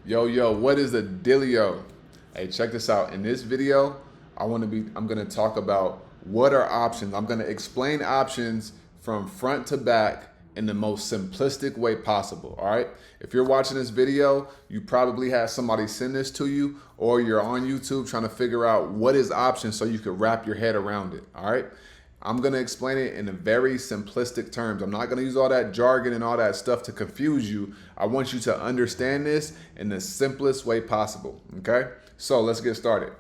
Yo, what is the dealio? Hey, check this out. In this video, I'm gonna talk about what are options. I'm gonna explain options from front to back in the most simplistic way possible. All right. If you're watching this video, you probably had somebody send this to you, or you're on YouTube trying to figure out what is options so you can wrap your head around it. All right. I'm going to explain it in a very simplistic terms. I'm not going to use all that jargon and all that stuff to confuse you. I want you to understand this in the simplest way possible. Okay, so let's get started.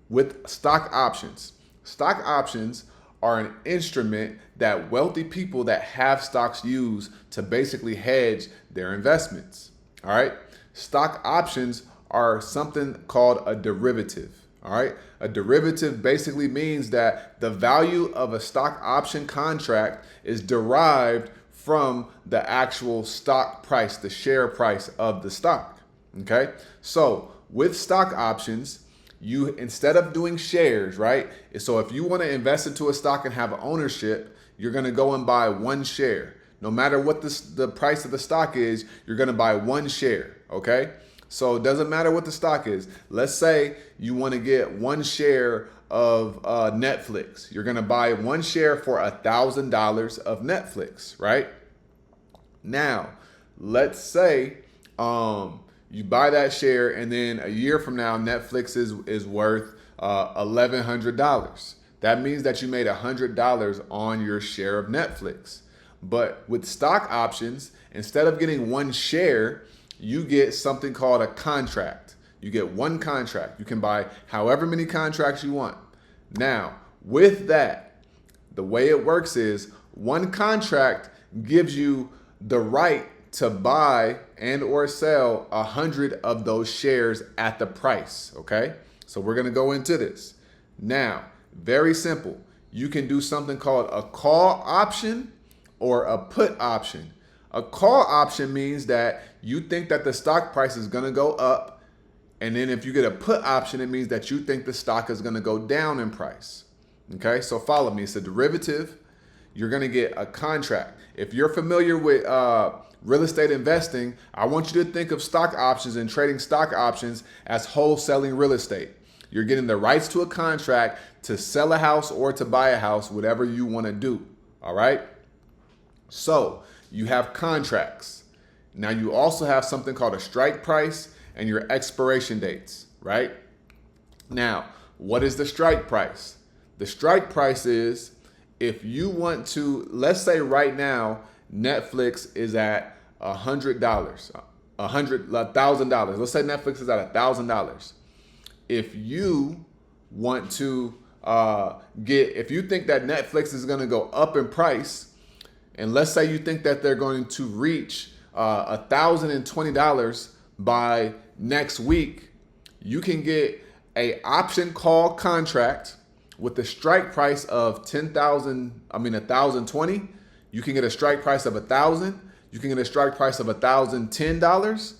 With stock options. Stock options are an instrument that wealthy people that have stocks use to basically hedge their investments. All right, stock options are something called a derivative. All right. A derivative basically means that the value of a stock option contract is derived from the actual stock price, the share price of the stock. Okay. So with stock options, you, instead of doing shares, right? So if you want to invest into a stock and have ownership, you're going to go and buy one share. No matter what the price of the stock is, you're going to buy one share. Okay. So it doesn't matter what the stock is. Let's say you want to get one share of Netflix. You're going to buy one share for $1,000 of Netflix, right? Now, let's say you buy that share, and then a year from now, Netflix is worth $1,100. That means that you made $100 on your share of Netflix. But with stock options, instead of getting one share, you get something called a contract. You get one contract. You can buy however many contracts you want. Now, with that, the way it works is one contract gives you the right to buy and or sell 100 of those shares at the price. Okay, so we're gonna go into this now. Very simple. You can do something called a call option or a put option. A call option means that you think that the stock price is going to go up. And then if you get a put option, it means that you think the stock is going to go down in price. Okay, so follow me. It's a derivative. You're going to get a contract. If you're familiar with real estate investing, I want you to think of stock options and trading stock options as wholesaling real estate. You're getting the rights to a contract to sell a house or to buy a house, whatever you want to do. All right. So you have contracts. Now you also have something called a strike price and your expiration dates, right? Now, what is the strike price? The strike price is if you want to, let's say right now, Netflix is at $100, $1,000. Let's say Netflix is at $1,000. If you want to if you think that Netflix is going to go up in price, and let's say you think that they're going to reach $1,020 by next week, you can get a option call contract with the strike price of $1,020. You can get a strike price of $1,000. You can get a strike price of $1,010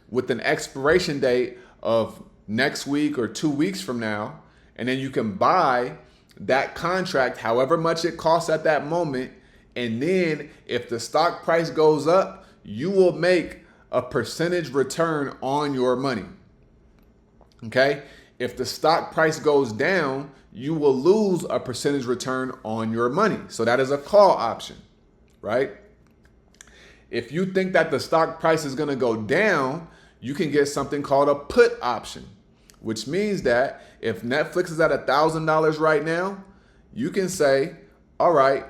with an expiration date of next week or 2 weeks from now. And then you can buy that contract however much it costs at that moment. And then if the stock price goes up, you will make a percentage return on your money. Okay? If the stock price goes down, you will lose a percentage return on your money. So that is a call option, right? If you think that the stock price is going to go down, you can get something called a put option, which means that if Netflix is at $1,000 right now, you can say, all right,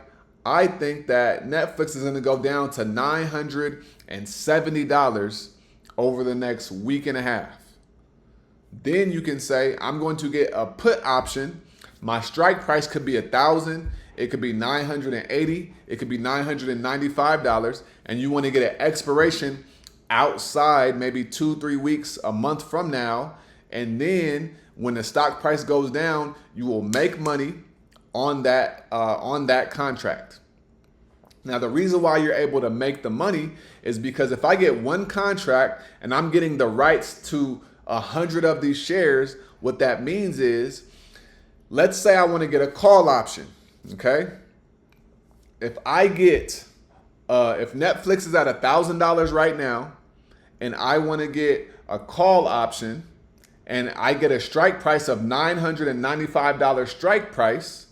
I think that Netflix is going to go down to $970 over the next week and a half. Then you can say, I'm going to get a put option. My strike price could be $1,000. It could be $980. It could be $995. And you want to get an expiration outside maybe 2-3 weeks, a month from now. And then when the stock price goes down, you will make money on that contract. Now, the reason why you're able to make the money is because if I get one contract and I'm getting the rights to 100 of these shares, what that means is, let's say I want to get a call option. Okay. If Netflix is at $1,000 right now, and I want to get a call option and I get a strike price of $995 strike price,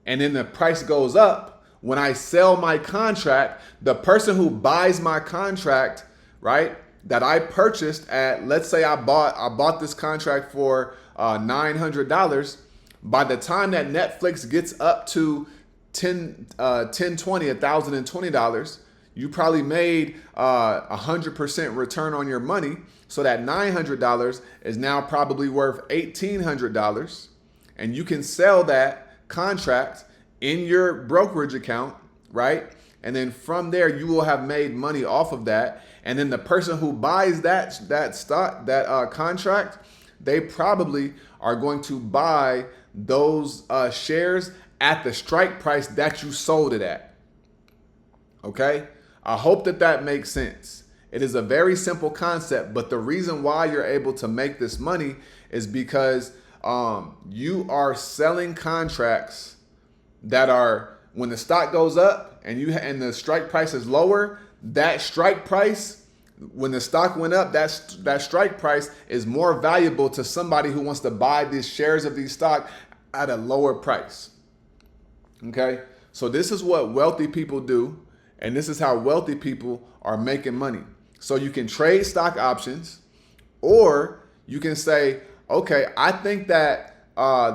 and then the price goes up, when I sell my contract, the person who buys my contract, right, that I purchased at, let's say I bought this contract for $900. By the time that Netflix gets up to $1,020, you probably made 100% return on your money. So that $900 is now probably worth $1,800, and you can sell that contract in your brokerage account, right? And then from there, you will have made money off of that. And then the person who buys that contract, they probably are going to buy those shares at the strike price that you sold it at. Okay? I hope that makes sense. It is a very simple concept, but the reason why you're able to make this money is because you are selling contracts that are, when the stock goes up and the strike price is lower, that strike price, when the stock went up, that strike price is more valuable to somebody who wants to buy these shares of these stock at a lower price. Okay? So this is what wealthy people do, and this is how wealthy people are making money. So you can trade stock options, or you can say, okay, I think that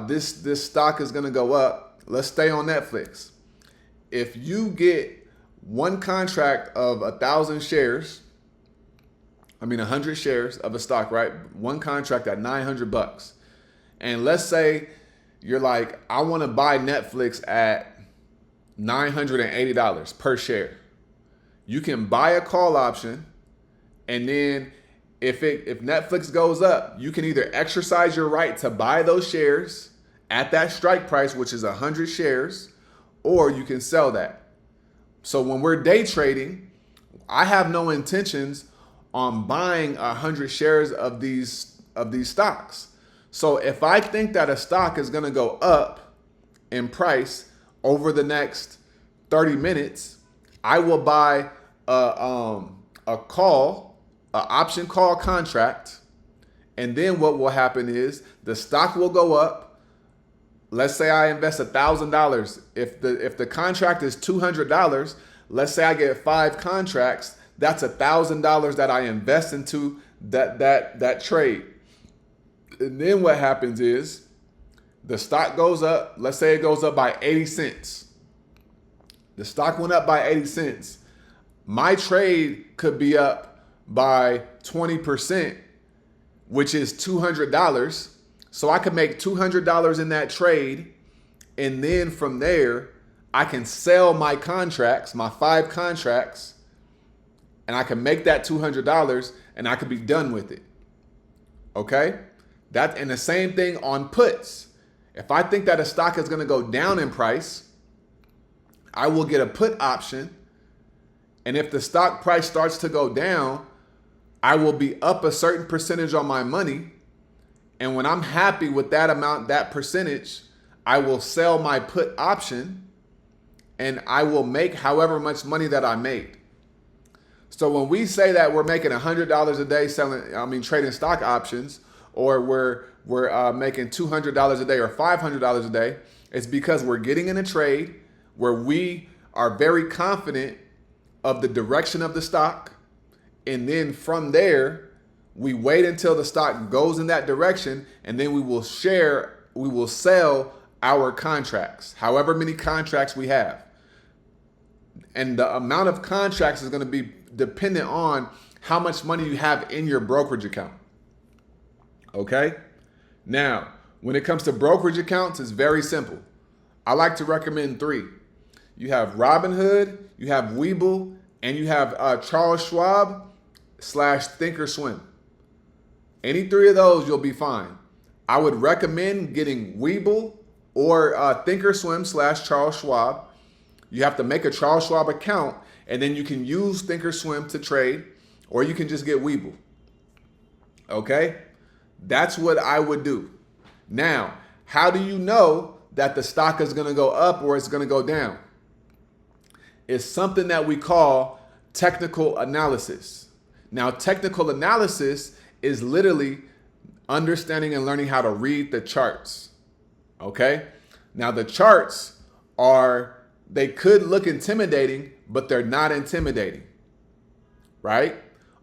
this stock is going to go up. Let's stay on Netflix. If you get one contract of 1,000 shares, 100 shares of a stock, right? One contract at $900. And let's say you're like, I want to buy Netflix at $980 per share. You can buy a call option, and then if Netflix goes up, you can either exercise your right to buy those shares at that strike price, which is 100 shares, or you can sell that. So when we're day trading, I have no intentions on buying 100 shares of these stocks. So if I think that a stock is going to go up in price over the next 30 minutes, I will buy an option call contract, and then what will happen is the stock will go up. Let's say I invest $1,000. If the contract is $200, let's say I get 5 contracts. That's $1,000 that I invest into that trade. And then what happens is the stock goes up. Let's say it goes up by 80 cents. The stock went up by 80 cents. My trade could be up by 20%, which is $200. So I could make $200 in that trade. And then from there, I can sell my contracts, my 5 contracts, and I can make that $200 and I could be done with it. Okay? And the same thing on puts. If I think that a stock is going to go down in price, I will get a put option. And if the stock price starts to go down, I will be up a certain percentage on my money. And when I'm happy with that amount, that percentage, I will sell my put option and I will make however much money that I made. So when we say that we're making $100 a day trading stock options, or we're making $200 a day or $500 a day, it's because we're getting in a trade where we are very confident of the direction of the stock. And then from there, we wait until the stock goes in that direction, and then we will sell our contracts, however many contracts we have. And the amount of contracts is going to be dependent on how much money you have in your brokerage account. Okay? Now, when it comes to brokerage accounts, it's very simple. I like to recommend 3. You have Robinhood, you have Webull, and you have Charles Schwab / Thinkorswim. Any 3 of those, you'll be fine. I would recommend getting Webull or Thinkorswim / Charles Schwab. You have to make a Charles Schwab account, and then you can use Thinkorswim to trade, or you can just get Webull. Okay? That's what I would do. Now, how do you know that the stock is going to go up or it's going to go down? It's something that we call technical analysis. Now, technical analysis is literally understanding and learning how to read the charts. Okay? Now, the charts they could look intimidating, but they're not intimidating. Right?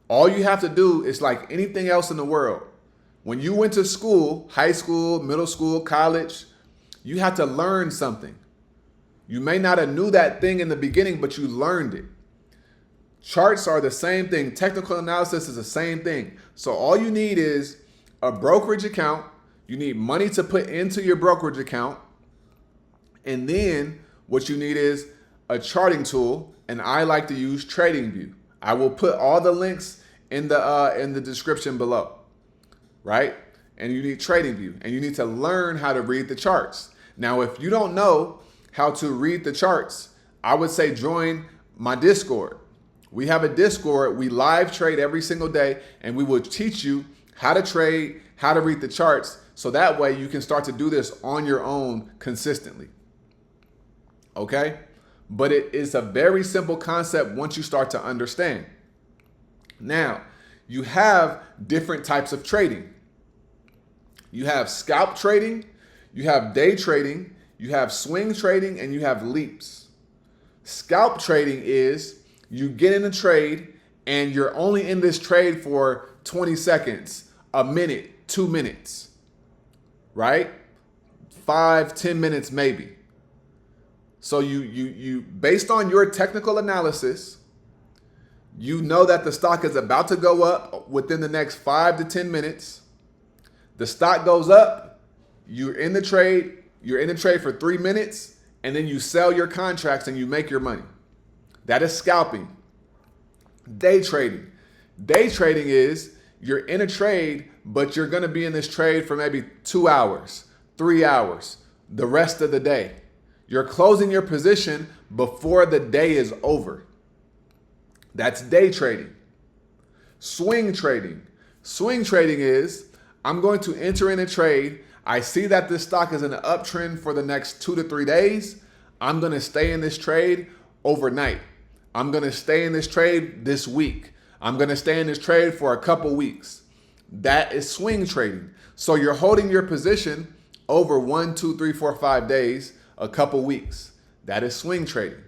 All you have to do is like anything else in the world. When you went to school, high school, middle school, college, you had to learn something. You may not have knew that thing in the beginning, but you learned it. Charts are the same thing. Technical analysis is the same thing. So all you need is a brokerage account. You need money to put into your brokerage account. And then what you need is a charting tool. And I like to use TradingView. I will put all the links in the description below. Right? And you need TradingView. And you need to learn how to read the charts. Now, if you don't know how to read the charts, I would say join my Discord. We have a Discord. We live trade every single day, and we will teach you how to trade, how to read the charts, so that way you can start to do this on your own consistently. Okay? But it is a very simple concept once you start to understand. Now, you have different types of trading. You have scalp trading, you have day trading, you have swing trading, and you have leaps. Scalp trading is you get in a trade and you're only in this trade for 20 seconds, a minute, 2 minutes, right? 5, 10 minutes maybe. So you based on your technical analysis, you know that the stock is about to go up within the next 5 to 10 minutes. The stock goes up, you're in the trade for 3 minutes, and then you sell your contracts and you make your money. That is scalping. Day trading. Day trading is you're in a trade, but you're going to be in this trade for maybe 2 hours, 3 hours, the rest of the day. You're closing your position before the day is over. That's day trading. Swing trading. Swing trading is I'm going to enter in a trade. I see that this stock is in an uptrend for the next 2 to 3 days. I'm going to stay in this trade overnight. I'm going to stay in this trade this week. I'm going to stay in this trade for a couple weeks. That is swing trading. So you're holding your position over 1, 2, 3, 4, 5 days, a couple weeks. That is swing trading.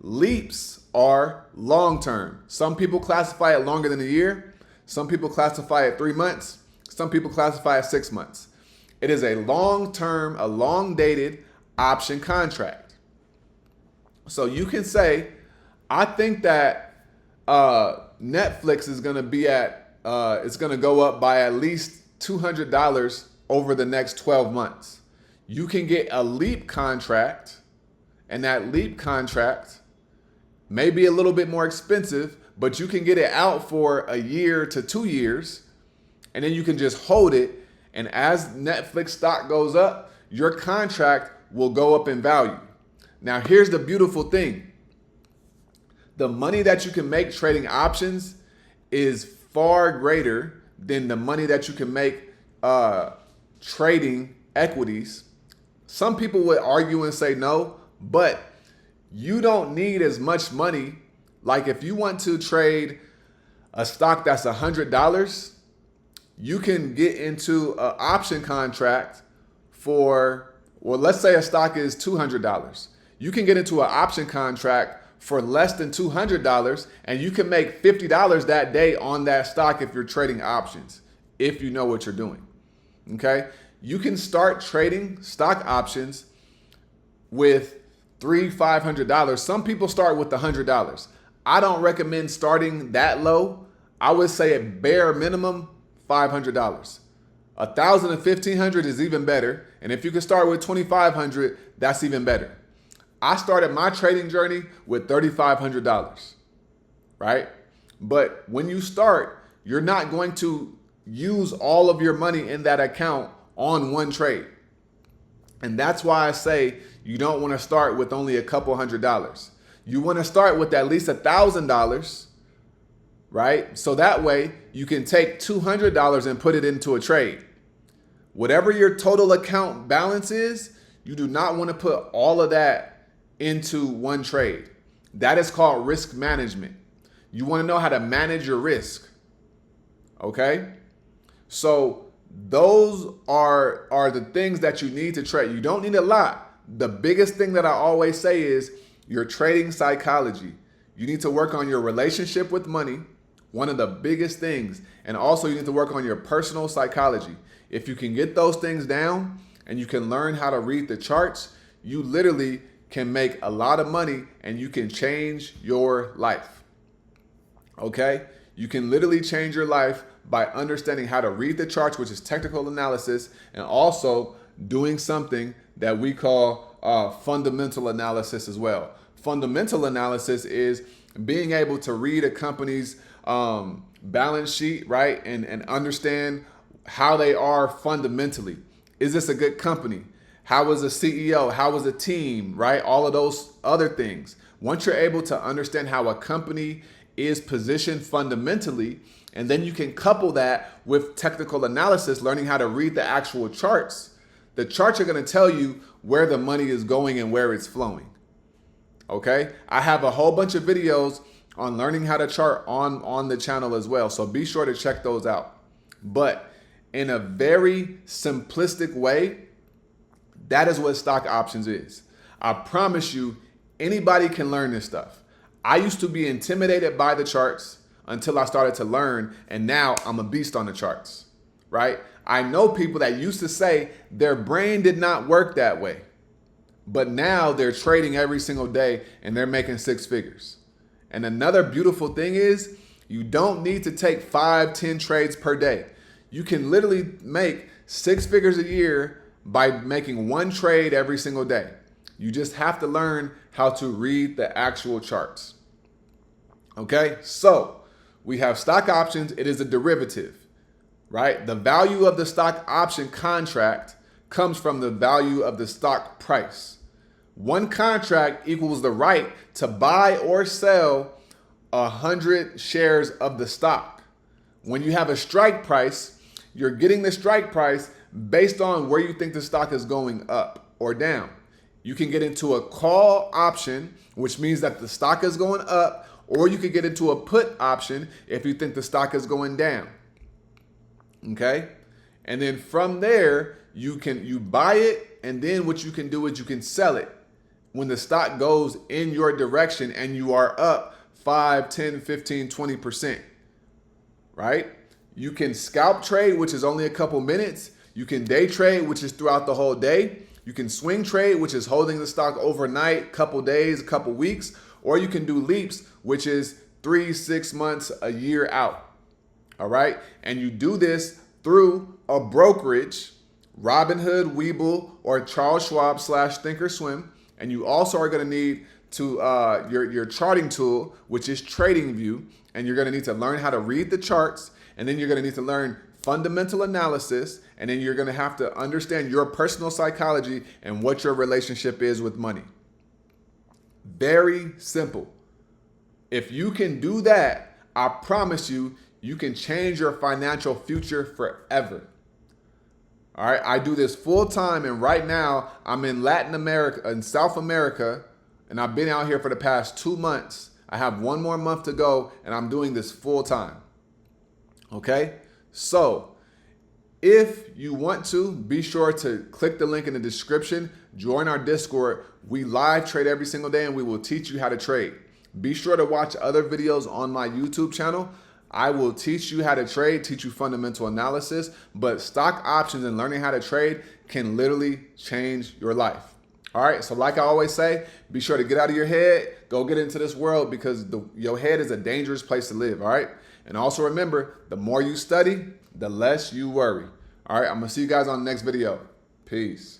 Leaps are long term. Some people classify it longer than a year. Some people classify it 3 months. Some people classify it 6 months. It is a long-term, a long-dated option contract. So you can say, I think that Netflix is going to be it's going to go up by at least $200 over the next 12 months. You can get a leap contract, and that leap contract may be a little bit more expensive, but you can get it out for a year to 2 years, and then you can just hold it. And as Netflix stock goes up, your contract will go up in value. Now, here's the beautiful thing. The money that you can make trading options is far greater than the money that you can make trading equities. Some people would argue and say no, but you don't need as much money. Like if you want to trade a stock that's $100, you can get into an option contract for, well, let's say a stock is $200. You can get into an option contract for less than $200, and you can make $50 that day on that stock if you're trading options, if you know what you're doing. Okay? You can start trading stock options with $300, $500. Some people start with $100. I don't recommend starting that low. I would say at bare minimum, $500. $1,000 and $1,500 is even better. And if you can start with $2,500, that's even better. I started my trading journey with $3,500, right? But when you start, you're not going to use all of your money in that account on one trade. And that's why I say you don't want to start with only a couple $100. You want to start with at least $1,000, right? So that way you can take $200 and put it into a trade. Whatever your total account balance is, you do not want to put all of that into one trade. That is called risk management. You want to know how to manage your risk. Okay? So those are the things that you need to trade. You don't need a lot. The biggest thing that I always say is your trading psychology. You need to work on your relationship with money, one of the biggest things. And also you need to work on your personal psychology. If you can get those things down and you can learn how to read the charts, you literally can make a lot of money and you can change your life. Okay? You can literally change your life by understanding how to read the charts, which is technical analysis, and also doing something that we call fundamental analysis as well. Fundamental analysis is being able to read a company's balance sheet, right? And understand how they are fundamentally. Is this a good company? How was the CEO? How was the team, right? All of those other things. Once you're able to understand how a company is positioned fundamentally, and then you can couple that with technical analysis, learning how to read the actual charts. The charts are going to tell you where the money is going and where it's flowing. Okay? I have a whole bunch of videos on learning how to chart on the channel as well. So be sure to check those out. But in a very simplistic way, that is what stock options is. I promise you, anybody can learn this stuff. I used to be intimidated by the charts until I started to learn, and now I'm a beast on the charts, right? I know people that used to say their brain did not work that way, but now they're trading every single day and they're making six figures. And another beautiful thing is you don't need to take 5, 10 trades per day. You can literally make 6 figures a year by making one trade every single day. You just have to learn how to read the actual charts. Okay, so we have stock options. It is a derivative, right? The value of the stock option contract comes from the value of the stock price. One contract equals the right to buy or sell 100 shares of the stock. When you have a strike price, you're getting the strike price based on where you think the stock is going up or down. You can get into a call option, which means that the stock is going up, or you could get into a put option if you think the stock is going down. Okay? And then from there, you buy it, and then what you can do is you can sell it when the stock goes in your direction and you are up 5, 10, 15, 20%. Right? You can scalp trade, which is only a couple minutes. You can day trade, which is throughout the whole day. You can swing trade, which is holding the stock overnight, couple days, a couple weeks, or you can do leaps, which is 3, 6 months, a year out. All right. And you do this through a brokerage, Robinhood, Webull, or Charles Schwab / Thinkorswim. And you also are going to need to your charting tool, which is TradingView. And you're going to need to learn how to read the charts. And then you're going to need to learn fundamental analysis. And then you're going to have to understand your personal psychology and what your relationship is with money. Very simple. If you can do that, I promise you, you can change your financial future forever. All right. I do this full time. And right now I'm in Latin America and South America. And I've been out here for the past 2 months. I have 1 more month to go and I'm doing this full time. Okay. So if you want to, be sure to click the link in the description, join our Discord. We live trade every single day and we will teach you how to trade. Be sure to watch other videos on my YouTube channel. I will teach you how to trade, teach you fundamental analysis, but stock options and learning how to trade can literally change your life. All right, so like I always say, be sure to get out of your head, go get into this world because your head is a dangerous place to live, all right? And also remember, the more you study, the less you worry. All right, I'm gonna see you guys on the next video. Peace.